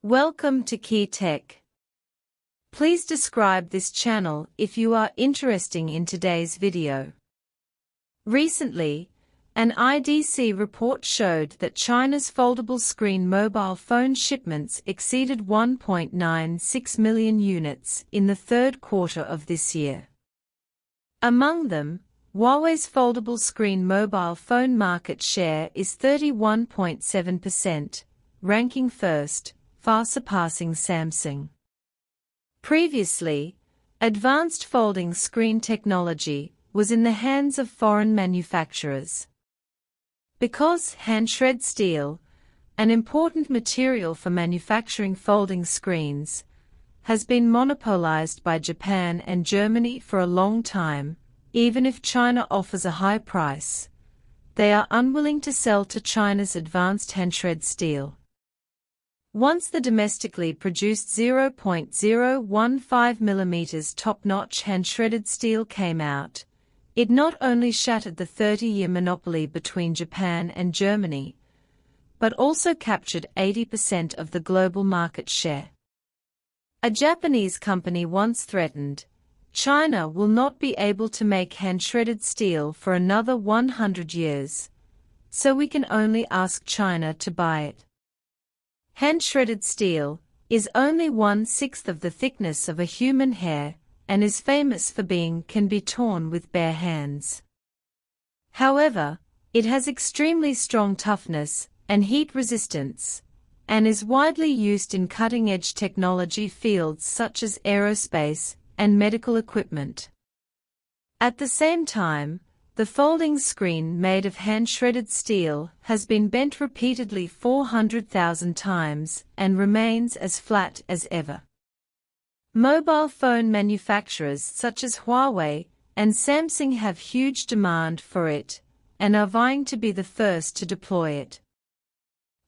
Welcome to Key Tech. Please describe this channel if you are interested in today's video. Recently, an IDC report showed that China's foldable screen mobile phone shipments exceeded 1.96 million units in the third quarter of this year. Among them, Huawei's foldable screen mobile phone market share is 31.7%, ranking first, far surpassing Samsung. Previously, advanced folding screen technology was in the hands of foreign manufacturers. Because hand-shred steel, an important material for manufacturing folding screens, has been monopolized by Japan and Germany for a long time, even if China offers a high price, they are unwilling to sell to China's advanced hand-shred steel. Once the domestically produced 0.015 mm top-notch hand-shredded steel came out, it not only shattered the 30-year monopoly between Japan and Germany, but also captured 80% of the global market share. A Japanese company once threatened, "China will not be able to make hand-shredded steel for another 100 years, so we can only ask China to buy it." Hand-shredded steel is only 1/6 of the thickness of a human hair and is famous for can be torn with bare hands. However, it has extremely strong toughness and heat resistance, and is widely used in cutting-edge technology fields such as aerospace and medical equipment. At the same time, the folding screen made of hand-shredded steel has been bent repeatedly 400,000 times and remains as flat as ever. Mobile phone manufacturers such as Huawei and Samsung have huge demand for it and are vying to be the first to deploy it.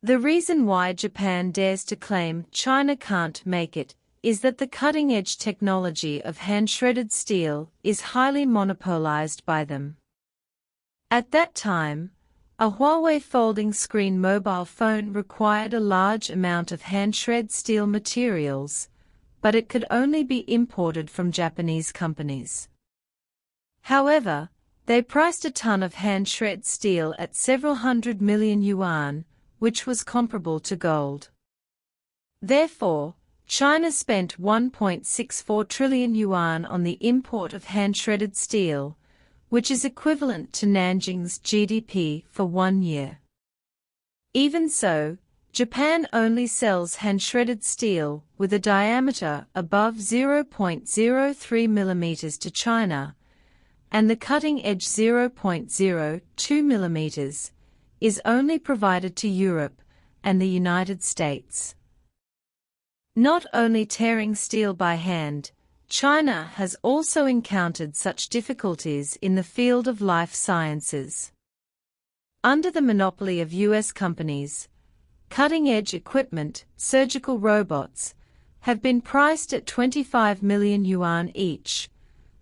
The reason why Japan dares to claim China can't make it is that the cutting-edge technology of hand-shredded steel is highly monopolized by them. At that time, a Huawei folding screen mobile phone required a large amount of hand-shred steel materials, but it could only be imported from Japanese companies. However, they priced a ton of hand-shred steel at several hundred million yuan, which was comparable to gold. Therefore, China spent 1.64 trillion yuan on the import of hand-shredded steel, which is equivalent to Nanjing's GDP for 1 year. Even so, Japan only sells hand-shredded steel with a diameter above 0.03 mm to China, and the cutting-edge 0.02 mm is only provided to Europe and the United States. Not only tearing steel by hand, China has also encountered such difficulties in the field of life sciences. Under the monopoly of U.S. companies, cutting-edge equipment, surgical robots, have been priced at 25 million yuan each,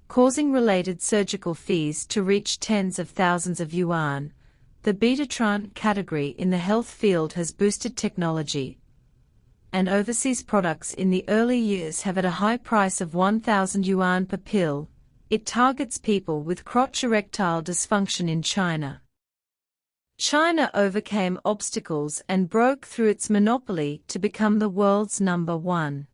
causing related surgical fees to reach tens of thousands of yuan. The Betatron category in the health field has boosted technology, and overseas products in the early years have at a high price of 1,000 yuan per pill. It targets people with crotch erectile dysfunction in China. China overcame obstacles and broke through its monopoly to become the world's #1.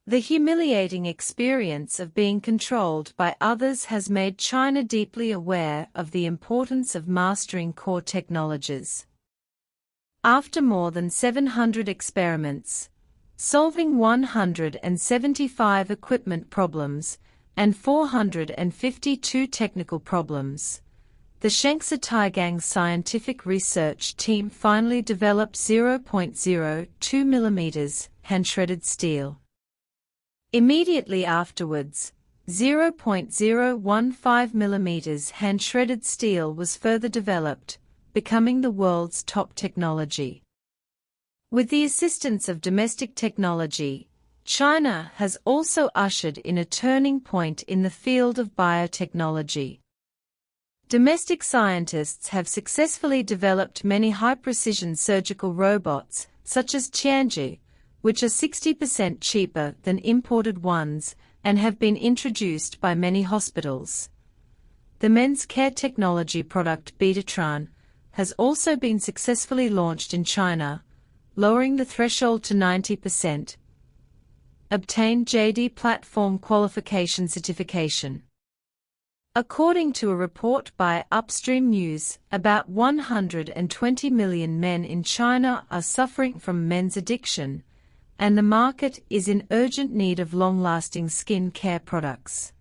The humiliating experience of being controlled by others has made China deeply aware of the importance of mastering core technologies. After more than 700 experiments, solving 175 equipment problems and 452 technical problems, the Shengsi Taigang scientific research team finally developed 0.02 mm hand-shredded steel. Immediately afterwards, 0.015 mm hand-shredded steel was further developed, becoming the world's top technology. With the assistance of domestic technology, China has also ushered in a turning point in the field of biotechnology. Domestic scientists have successfully developed many high-precision surgical robots, such as Tianji, which are 60% cheaper than imported ones and have been introduced by many hospitals. The men's care technology product Betatron has also been successfully launched in China, lowering the threshold to 90%. Obtained JD Platform Qualification Certification. According to a report by Upstream News, about 120 million men in China are suffering from men's addiction, and the market is in urgent need of long-lasting skin care products.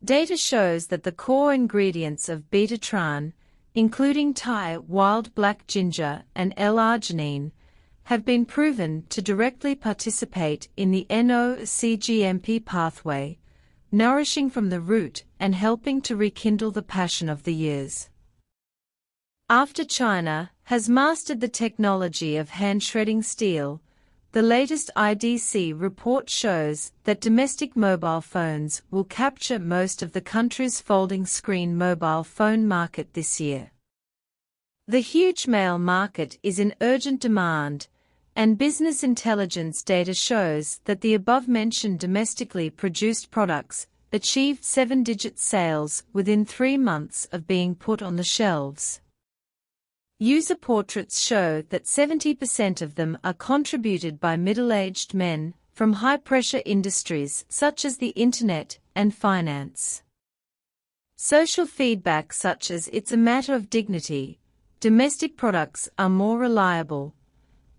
Data shows that the core ingredients of Betatron, including Thai wild black ginger and L-arginine, have been proven to directly participate in the NO-cGMP pathway, nourishing from the root and helping to rekindle the passion of the years. After China has mastered the technology of hand-shredding steel, the latest IDC report shows that domestic mobile phones will capture most of the country's folding screen mobile phone market this year. The huge male market is in urgent demand, and business intelligence data shows that the above-mentioned domestically produced products achieved 7-digit sales within 3 months of being put on the shelves. User portraits show that 70% of them are contributed by middle-aged men from high-pressure industries such as the internet and finance. Social feedback such as "it's a matter of dignity," "domestic products are more reliable,"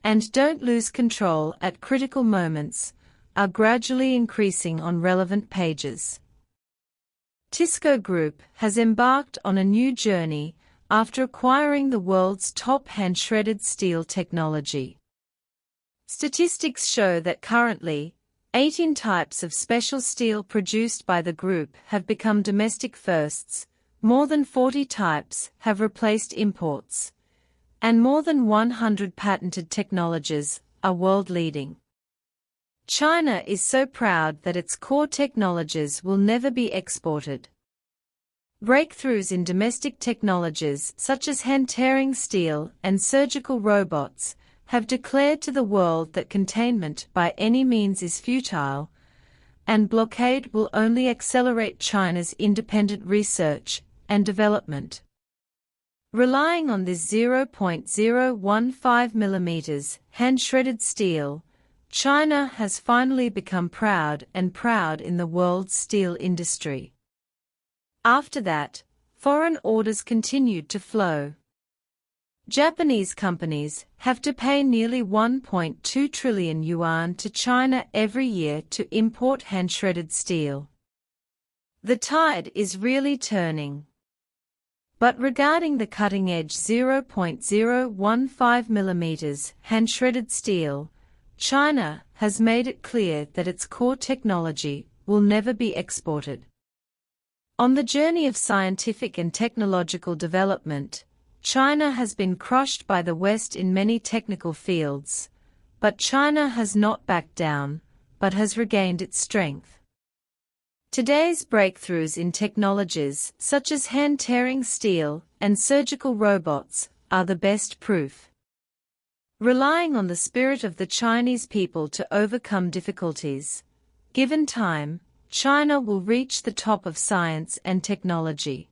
and "don't lose control at critical moments," are gradually increasing on relevant pages. Tisco Group has embarked on a new journey after acquiring the world's top hand-shredded steel technology. Statistics show that currently, 18 types of special steel produced by the group have become domestic firsts, more than 40 types have replaced imports, and more than 100 patented technologies are world-leading. China is so proud that its core technologies will never be exported. Breakthroughs in domestic technologies such as hand-tearing steel and surgical robots have declared to the world that containment by any means is futile, and blockade will only accelerate China's independent research and development. Relying on this 0.015 mm hand-shredded steel, China has finally become proud in the world's steel industry. After that, foreign orders continued to flow. Japanese companies have to pay nearly 1.2 trillion yuan to China every year to import hand-shredded steel. The tide is really turning. But regarding the cutting-edge 0.015 mm hand-shredded steel, China has made it clear that its core technology will never be exported. On the journey of scientific and technological development, China has been crushed by the West in many technical fields, but China has not backed down, but has regained its strength. Today's breakthroughs in technologies such as hand-tearing steel and surgical robots are the best proof. Relying on the spirit of the Chinese people to overcome difficulties, given time, China will reach the top of science and technology.